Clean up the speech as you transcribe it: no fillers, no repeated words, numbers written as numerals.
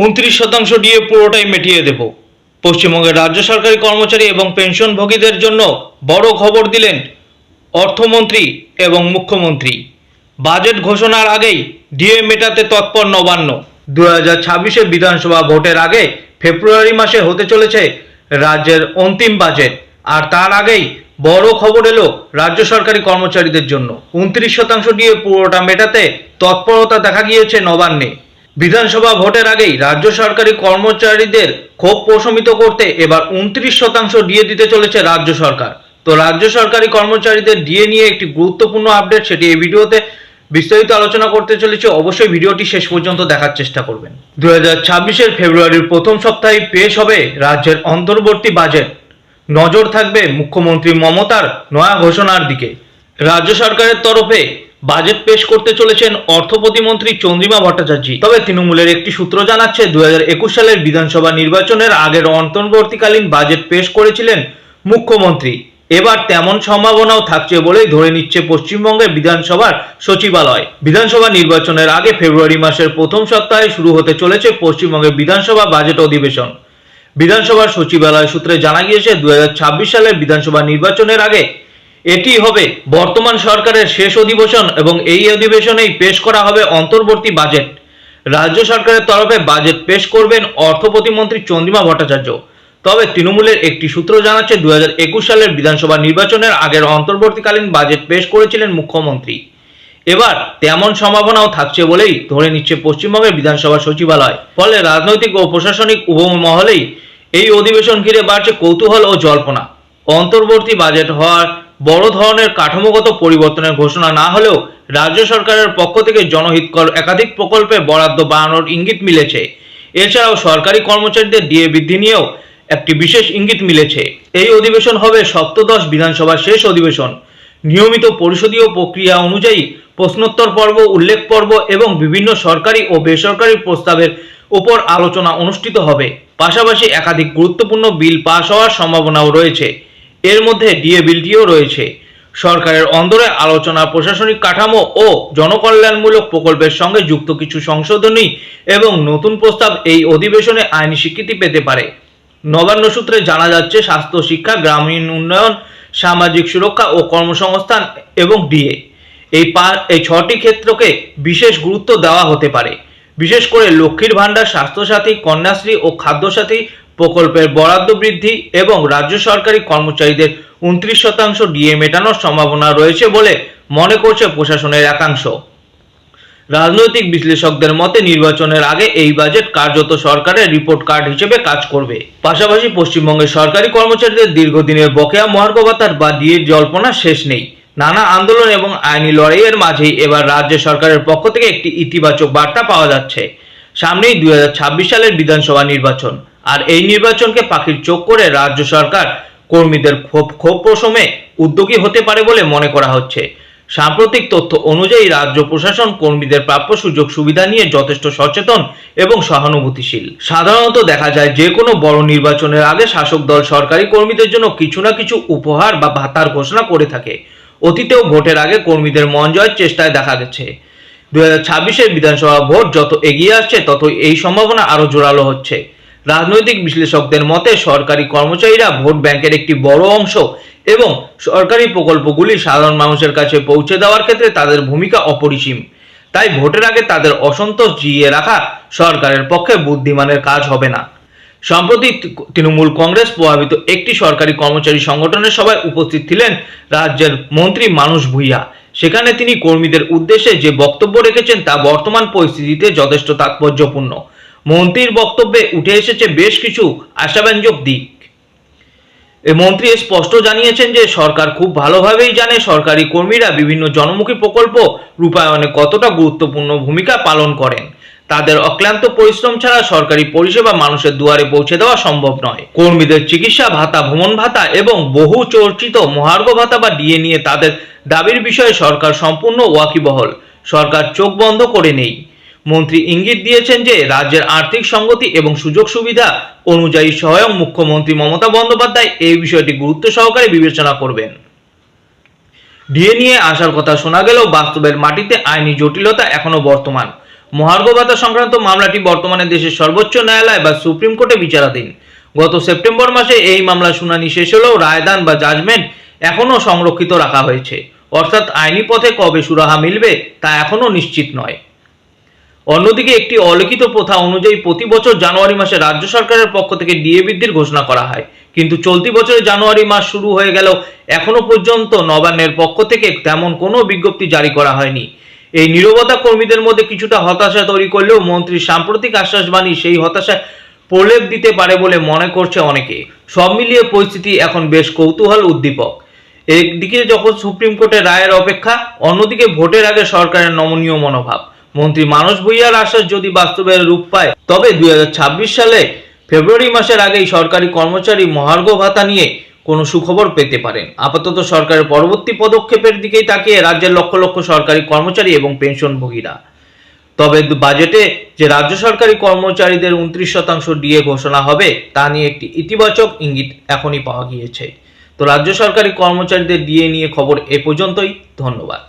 29% DA পুরোটাই মিটিয়ে দেব। পশ্চিমবঙ্গের রাজ্য সরকারি কর্মচারী এবং পেনশনভোগীদের জন্য বড় খবর দিলেন অর্থমন্ত্রী এবং মুখ্যমন্ত্রী। বাজেট ঘোষণার আগেই ডিএ মেটাতে তৎপর নবান্ন। 2026 বিধানসভা ভোটের আগে ফেব্রুয়ারি মাসে হতে চলেছে রাজ্যের অন্তিম বাজেট, আর তার আগেই বড় খবর এলো রাজ্য সরকারি কর্মচারীদের জন্য। 29% ডিএ পুরোটা মেটাতে তৎপরতা দেখা গিয়েছে নবান্নে। বিধানসভা ভোটের আগেই রাজ্য সরকারি কর্মচারীদের ক্ষোভ প্রশমিত করতে এবার 29% ডিএ দিতে চলেছে রাজ্য সরকার। তো রাজ্য সরকারি কর্মচারীদের ডিএ নিয়ে একটি গুরুত্বপূর্ণ আপডেট, সেটি এই ভিডিওতে বিস্তারিত আলোচনা করতে চলেছে। অবশ্যই ভিডিওটি শেষ পর্যন্ত দেখার চেষ্টা করবেন। 2026 ফেব্রুয়ারির প্রথম সপ্তাহে পেশ হবে রাজ্যের অন্তর্বর্তী বাজেট। নজর থাকবে মুখ্যমন্ত্রী মমতার নয়া ঘোষণার দিকে। রাজ্য সরকারের তরফে বাজেট পেশ করতে চলেছেন অর্থ প্রতিমন্ত্রী চন্দ্রিমা ভট্টাচার্য। তবে তৃণমূলের একটি সূত্র জানাচ্ছে 2021 সালের বিধানসভা নির্বাচনের আগের অন্তর্বর্তীকালীন বাজেট পেশ করেছিলেন মুখ্যমন্ত্রী। এবার তেমন সম্ভাবনাও থাকছে বলেই ধরে নিচ্ছে পশ্চিমবঙ্গের বিধানসভার সচিবালয়। বিধানসভা নির্বাচনের আগে ফেব্রুয়ারি মাসের প্রথম সপ্তাহে শুরু হতে চলেছে পশ্চিমবঙ্গের বিধানসভা বাজেট অধিবেশন। বিধানসভার সচিবালয় সূত্রে জানা গিয়েছে 2026 সালের বিধানসভা নির্বাচনের আগে এটি হবে বর্তমান সরকারের শেষ অধিবেশন এবং এই অধিবেশনেই পেশ করা হবে অন্তর্বর্তী বাজেট। রাজ্য সরকারের তরফে বাজেট পেশ করবেন অর্থ প্রতিমন্ত্রী চন্দ্রিমা ভট্টাচার্য। তবে তৃণমূলের একটি সূত্র জানাচ্ছে 2021 সালের বিধানসভা নির্বাচনের আগের অন্তর্বর্তীকালীন বাজেট পেশ করেছিলেন মুখ্যমন্ত্রী। এবার তেমন সম্ভাবনাও থাকছে বলেই ধরে নিচ্ছে পশ্চিমবঙ্গের বিধানসভা সচিবালয়। ফলে রাজনৈতিক ও প্রশাসনিক উভয় মহলেই এই অধিবেশন ঘিরে বাড়ছে কৌতূহল ও জল্পনা। অন্তর্বর্তী বাজেট হওয়ার বড় ধরনের কাঠামোগত পরিবর্তনের ঘোষণা না হলেও রাজ্য সরকারের পক্ষ থেকে জনহিতকর একাধিক প্রকল্পে বরাদ্দ বাড়ানোর ইঙ্গিত মিলেছে। এছাড়াও সরকারি কর্মচারীদের ডিএ বৃদ্ধি নিয়েও একটি বিশেষ ইঙ্গিত মিলেছে। এই অধিবেশন হবে সপ্তদশ বিধানসভার শেষ অধিবেশন। নিয়মিত পরিষদীয় প্রক্রিয়া অনুযায়ী প্রশ্নোত্তর পর্ব, উল্লেখ পর্ব এবং বিভিন্ন সরকারি ও বেসরকারি প্রস্তাবের উপর আলোচনা অনুষ্ঠিত হবে। পাশাপাশি একাধিক গুরুত্বপূর্ণ বিল পাস হওয়ার সম্ভাবনাও রয়েছে। এর মধ্যে ডিএ বিলটিও রয়েছে। সরকারের অন্দরে আলোচনা, প্রশাসনিক কাঠামো ও জনকল্যাণমূলক প্রকল্পের সঙ্গে যুক্ত কিছু সংশোধনী এবং নতুন প্রস্তাব এই অধিবেশনে আইনি স্বীকৃতি পেতে পারে। নবান্ন সূত্রে জানা যাচ্ছে স্বাস্থ্য, শিক্ষা, গ্রামীণ উন্নয়ন, সামাজিক সুরক্ষা ও কর্মসংস্থান এবং ডিএ এই 6টি ক্ষেত্রকে বিশেষ গুরুত্ব দেওয়া হতে পারে। বিশেষ করে লক্ষ্মীর ভাণ্ডার, স্বাস্থ্যসাথী, কন্যাশ্রী ও খাদ্যসাথী প্রকল্পের বরাদ্দ বৃদ্ধি এবং রাজ্য সরকারি কর্মচারীদের 29% ডিএ মেটানোর সম্ভাবনা রয়েছে বলে মনে করছে প্রশাসনের একাংশ। রাজনৈতিক বিশ্লেষকদের মতে নির্বাচনের আগে এই বাজেট কার্যত সরকারের রিপোর্ট কার্ড হিসেবে কাজ করবে। পাশাপাশি পশ্চিমবঙ্গের সরকারি কর্মচারীদের দীর্ঘদিনের বকেয়া মহার্ঘ ভাতার বা ডিএর জল্পনা শেষ নেই। নানা আন্দোলন এবং আইনি লড়াইয়ের মাঝেই এবার রাজ্য সরকারের পক্ষ থেকে একটি ইতিবাচক বার্তা পাওয়া যাচ্ছে। সামনেই 2026 সালের বিধানসভা নির্বাচন, আর এই নির্বাচনকে পাখির চোখ করে রাজ্য সরকার কর্মীদের ক্ষোভ প্রশমে উদ্যোগী হতে পারে বলে মনে করা হচ্ছে। সাম্প্রতিক তথ্য অনুযায়ী রাজ্য প্রশাসন কর্মীদের প্রাপ্য সুযোগ সুবিধা নিয়ে যথেষ্ট সচেতন এবং সহানুভূতিশীল। সাধারণত দেখা যায় যে কোনো বড় নির্বাচনের আগে শাসক দল সরকারি কর্মীদের জন্য কিছু না কিছু উপহার বা ভাতার ঘোষণা করে থাকে। অতীতেও ভোটের আগে কর্মীদের মন জয়ের চেষ্টায় দেখা গেছে। 2026 বিধানসভা ভোট যত এগিয়ে আসছে তত এই সম্ভাবনা আরো জোরালো হচ্ছে। রাজনৈতিক বিশ্লেষকদের মতে সরকারি কর্মচারীরা ভোট ব্যাংকের একটি বড় অংশ এবং সরকারি প্রকল্পগুলি সাধারণ মানুষের কাছে পৌঁছে দেওয়ার ক্ষেত্রে তাদের ভূমিকা অপরিসীম। তাই ভোটের আগে তাদের অসন্তোষ জিইয়ে রাখা সরকারের পক্ষে বুদ্ধিমানের কাজ হবে না। সম্প্রতি তৃণমূল কংগ্রেস প্রভাবিত একটি সরকারি কর্মচারী সংগঠনের সভায় উপস্থিত ছিলেন রাজ্যের মন্ত্রী মানস ভুঁইয়া। সেখানে তিনি কর্মীদের উদ্দেশ্যে যে বক্তব্য রেখেছেন তা বর্তমান পরিস্থিতিতে যথেষ্ট তাৎপর্যপূর্ণ। মন্ত্রীর বক্তব্যে উঠে এসেছে বেশ কিছু আশাব্যঞ্জক দিক। মন্ত্রী স্পষ্ট জানিয়েছেন যে সরকার খুব ভালোভাবেই জানে সরকারি কর্মীরা বিভিন্ন জনমুখী প্রকল্প রূপায়ণে কতটা গুরুত্বপূর্ণ ভূমিকা পালন করেন। তাদের অক্লান্ত পরিশ্রম ছাড়া সরকারি পরিষেবা মানুষের দুয়ারে পৌঁছে দেওয়া সম্ভব নয়। কর্মীদের চিকিৎসা ভাতা, ভ্রমণ ভাতা এবং বহু চর্চিত মহার্ঘ ভাতা বা ডিএ নিয়ে তাদের দাবির বিষয়ে সরকার সম্পূর্ণ ওয়াকিবহল। সরকার চোখ বন্ধ করে নেই। মন্ত্রী ইঙ্গিত দিয়েছেন যে রাজ্যের আর্থিক সংগতি এবং সুযোগ সুবিধা অনুযায়ী স্বয়ং মুখ্যমন্ত্রী মমতা বন্দ্যোপাধ্যায় এই বিষয়টি গুরুত্ব সহকারে বিবেচনা করবেন। ডিএ নিয়ে আসার কথা শোনা গেলেও বাস্তবের মাটিতে আইনি জটিলতা এখনো বর্তমান। মহার্ঘ ভাতা সংক্রান্ত মামলাটি বর্তমানে দেশের সর্বোচ্চ ন্যায়ালয় বা সুপ্রিম কোর্টে বিচারাধীন। গত সেপ্টেম্বর মাসে এই মামলার শুনানি শেষ হলেও রায়দান বা জাজমেন্ট এখনও সংরক্ষিত রাখা হয়েছে, অর্থাৎ আইনি পথে কবে সুরাহা মিলবে তা এখনও নিশ্চিত নয়। অন্যদিকে একটি অলিখিত প্রথা অনুযায়ী প্রতি বছর জানুয়ারি মাসে রাজ্য সরকারের পক্ষ থেকে ডিএ বৃদ্ধির ঘোষণা করা হয়, কিন্তু চলতি বছরে জানুয়ারি মাস শুরু হয়ে গেলেও এখনো পর্যন্ত নবান্নের পক্ষ থেকে তেমন কোনো বিজ্ঞপ্তি জারি করা হয়নি। এই নীরবতা কর্মীদের মধ্যে কিছুটা হতাশা তৈরি করলেও মন্ত্রীর সাম্প্রতিক আশ্বাসবাণী সেই হতাশায় প্রলেপ দিতে পারে বলে মনে করছে অনেকে। সব মিলিয়ে পরিস্থিতি এখন বেশ কৌতূহল উদ্দীপক। একদিকে যখন সুপ্রিম কোর্টের রায়ের অপেক্ষা, অন্যদিকে ভোটের আগে সরকারের নমনীয় মনোভাব। মন্ত্রী মানস ভুঁইয়ার আশ্বাস যদি বাস্তবের রূপ পায়, তবে 2026 সালে ফেব্রুয়ারি মাসের আগেই সরকারি কর্মচারী মহার্ঘ ভাতা নিয়ে কোনো সুখবর পেতে পারেন। আপাতত সরকারের পরবর্তী পদক্ষেপের দিকেই তাকিয়ে রাজ্যের লক্ষ লক্ষ সরকারি কর্মচারী এবং পেনশনভোগীরা। তবে বাজেটে যে রাজ্য সরকারি কর্মচারীদের 29% ডিএ ঘোষণা হবে তা নিয়ে একটি ইতিবাচক ইঙ্গিত এখনই পাওয়া গিয়েছে। তো রাজ্য সরকারি কর্মচারীদের ডিএ নিয়ে খবর এ পর্যন্তই। ধন্যবাদ।